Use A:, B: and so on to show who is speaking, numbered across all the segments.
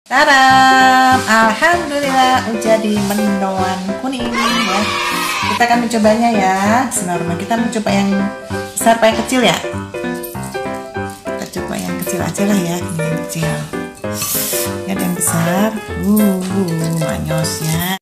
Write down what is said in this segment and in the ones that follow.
A: Taram, alhamdulillah jadi mendoan kuning ya. Kita akan mencobanya ya. Bismillahirrahmanirrahim. Kita mencoba yang besar apa yang kecil ya? Kita coba yang kecil aja lah ya. Ini yang kecil. Lihat yang besar. Manyosnya.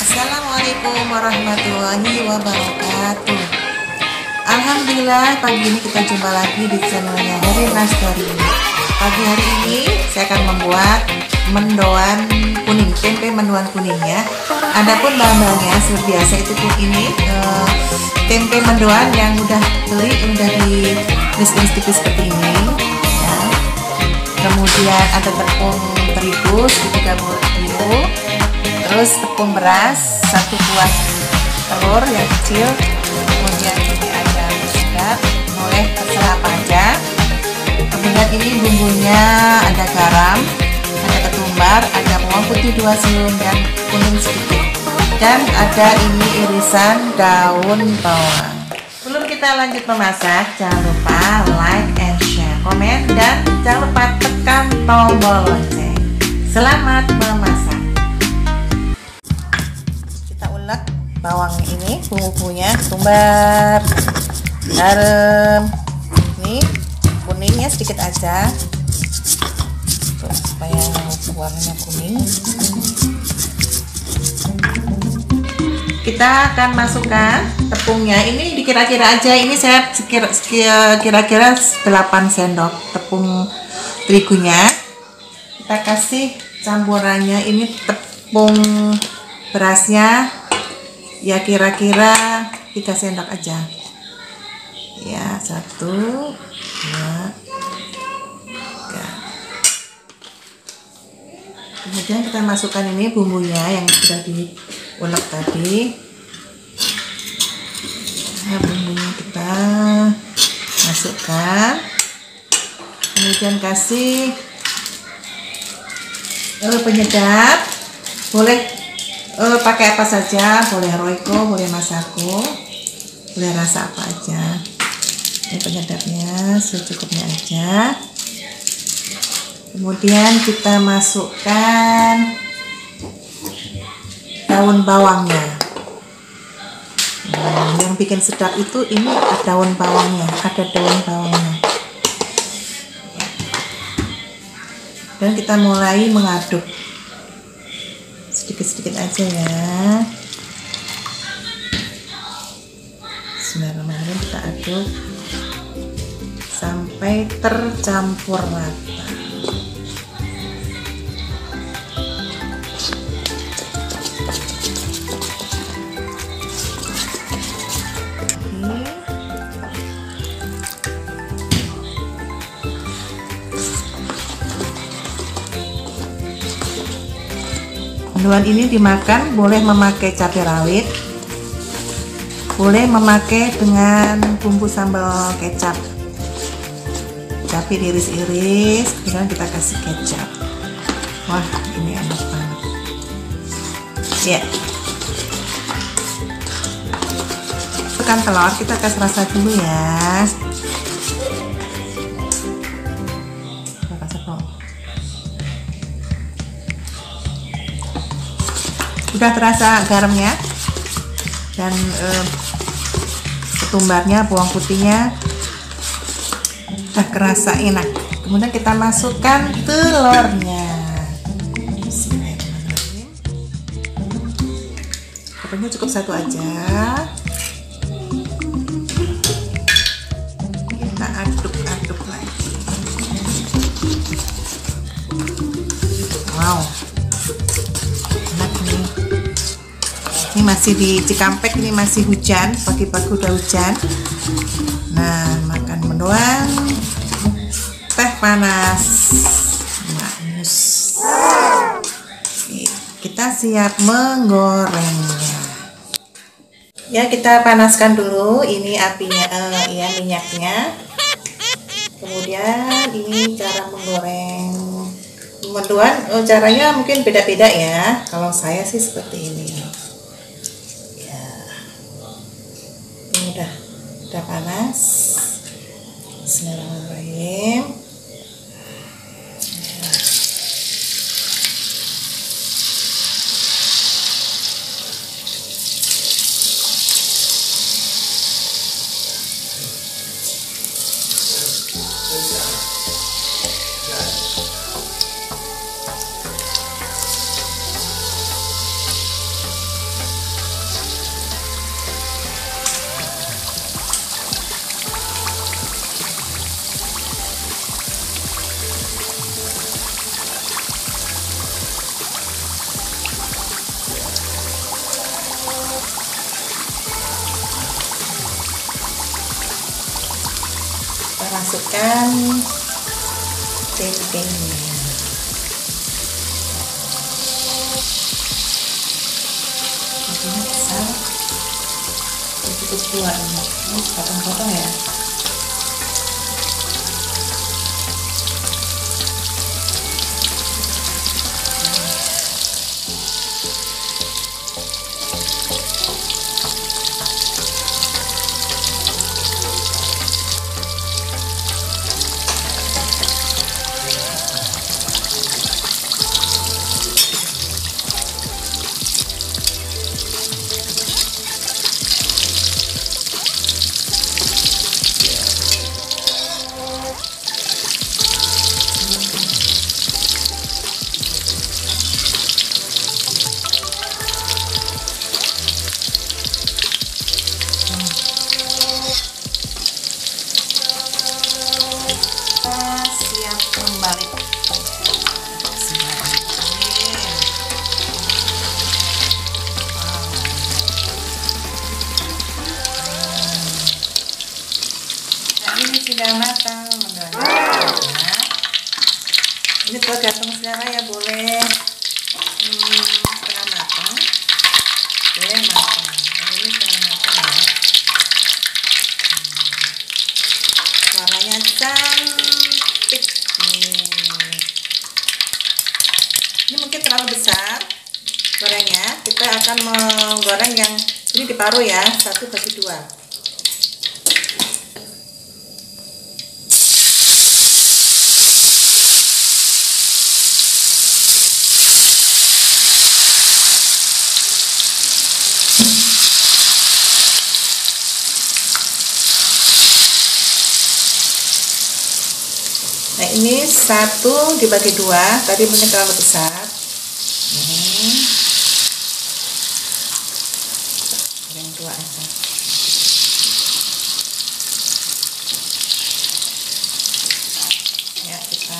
A: Assalamualaikum warahmatullahi wabarakatuh. Alhamdulillah pagi ini kita jumpa lagi di channelnya Herina Story. Pagi hari ini saya akan membuat mendoan kuning, tempe mendoan kuning ya. Adapun bahan-bahannya seperti biasa itu ini tempe mendoan yang udah beli, udah diiris-iris tipis seperti ini ya. Kemudian ada tepung terigu sekitar 30 kilo. Terus tepung beras 1 buah telur yang kecil, kemudian ini ada sedap, boleh terserah apa aja. Kemudian ini bumbunya ada garam, ada ketumbar, ada bawang putih 2 siung dan kuning sedikit, dan ada ini irisan daun bawang. Sebelum kita lanjut memasak, jangan lupa like and share, komen, dan jangan lupa tekan tombol lonceng. Selamat memasak. Bawang ini, bumbu-bumbunya, ketumbar, garam, ini kuningnya sedikit aja supaya warnanya kuning. Kita akan masukkan tepungnya, ini dikira-kira aja, ini saya kira-kira 8 sendok tepung terigunya. Kita kasih campurannya, ini tepung berasnya ya kira-kira 3 sendok aja ya, 1, 2, 3. Kemudian kita masukkan ini bumbunya yang sudah diulek tadi. Nah, bumbunya kita masukkan, kemudian kasih penyedap, boleh pakai apa saja, boleh Royco, boleh Masako, boleh rasa apa aja. Ini penyedapnya secukupnya aja. Kemudian kita masukkan daun bawangnya. Yang bikin sedap itu ini daun bawangnya, ada daun bawangnya. Dan kita mulai mengaduk sedikit-sedikit aja ya. Bismillahirrahmanirrahim, kita aduk sampai tercampur rata. Mendoan ini dimakan boleh memakai cabai rawit, boleh memakai dengan bumbu sambal kecap, cabai diiris-iris, kemudian kita kasih kecap. Wah, ini enak banget ya. Tekan telur, kita kasih rasa dulu ya. Udah terasa garamnya dan ketumbarnya, bawang putihnya udah kerasa enak. Kemudian kita masukkan telurnya. Bismillahirrahmanirrahim. Telurnya cukup 1 aja. Kita aduk-aduk lagi. Wow, ini masih di Cikampek, ini masih hujan, pagi-pagi udah hujan. Nah, makan mendoan, teh panas, manis. Kita siap menggorengnya. Ya, kita panaskan dulu ini apinya, ya minyaknya. Kemudian ini cara menggoreng. Teman-teman, caranya mungkin beda-beda ya. Kalau saya sih seperti ini. Ya, ini udah panas. Bismillahirrahmanirrahim. Kita masukkan tempenya. Ini besar, cukup dua ini potong-potong ya. Siap kembali. Nah, ini sudah matang, ini tergantung selera ya, boleh setengah matang, boleh matang. Ini setengah matang ya. Warnanya cantik nih. Ini mungkin terlalu besar gorengnya. Kita akan menggoreng yang ini diparuh ya, 1/2. Nah, ini 1 dibagi 2, tadi mungkin terlalu besar. Goreng 2 aja. Ya, kita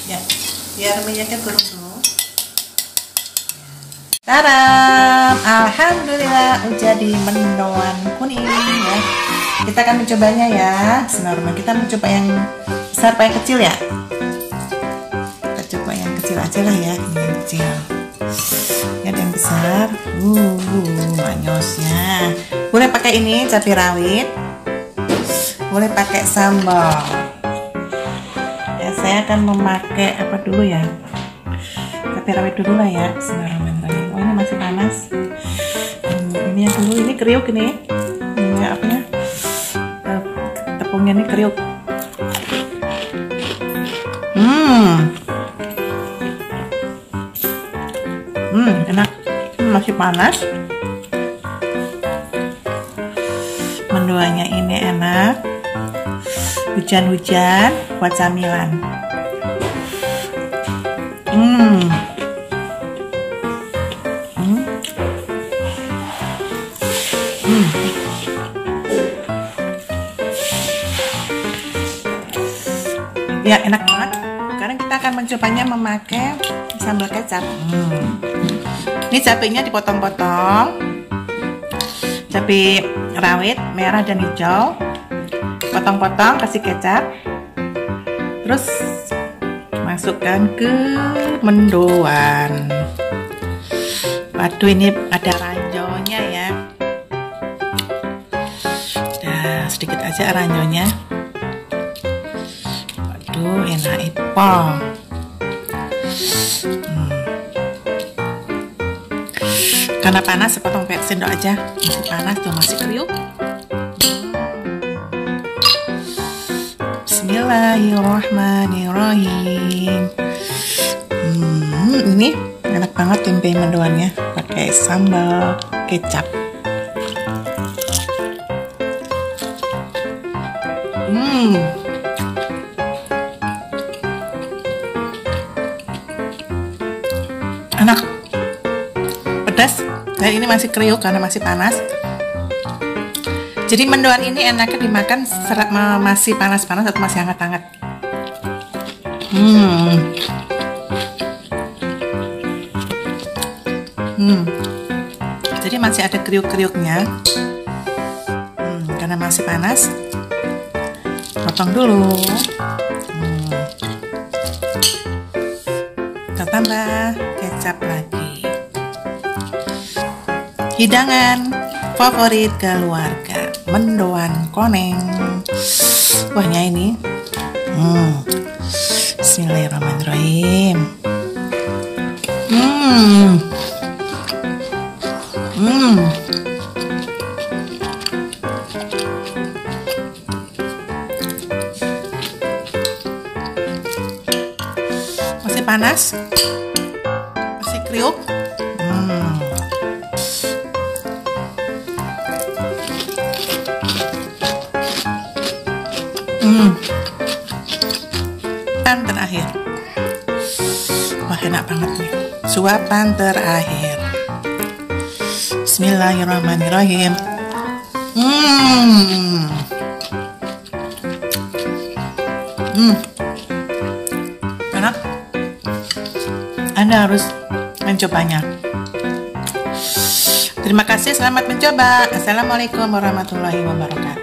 A: ya, biar minyaknya turun dulu. Taram, alhamdulillah jadi mendoan kuning ya. Kita akan mencobanya ya. Senormal kita mencoba yang besar apa yang kecil ya? Kita coba yang kecil aja lah ya, ini yang kecil. Lihat yang besar, manyosnya. Boleh pakai ini cabai rawit, boleh pakai sambal. Ya, saya akan memakai apa dulu ya? Kita rawit dulu lah ya. Bismillahirrahmanirrahim. Oh, ini masih panas. Ini yang dulu, ini kriuk ini. Ini apanya? Tepungnya ini kriuk. Enak. Masih panas. Mendoanya ini enak. Hujan-hujan buat camilan. Ya, enak banget. Sekarang kita akan mencobanya memakai sambal kecap. Ini cabenya dipotong-potong. Cabai rawit merah dan hijau. Potong-potong, kasih kecap. Terus masukkan ke mendoan. Waduh, ini ada ranjaunya ya. Nah, sedikit aja ranjaunya. Waduh, enak ipong. Karena panas, sepotong sendok aja. Masih panas tuh, masih kriuk. Bismillahirrahmanirrahim. Ini enak banget tempe mendoannya pakai sambal kecap. Enak, pedas. Dan ini masih kriuk karena masih panas. Jadi mendoan ini enaknya dimakan masih panas-panas atau masih hangat-hangat. Jadi masih ada kriuk-kriuknya. Karena masih panas. Potong dulu. Kita tambah kecap lagi. Hidangan favorit keluarga. Mendoan koneng. Wahnya ini. Bismillahirrahmanirrahim. Masih panas. Masih kriuk. Dan terakhir, wah enak banget nih, suapan terakhir. Bismillahirrahmanirrahim. Enak. Anda harus mencobanya. Terima kasih, selamat mencoba. Assalamualaikum warahmatullahi wabarakatuh.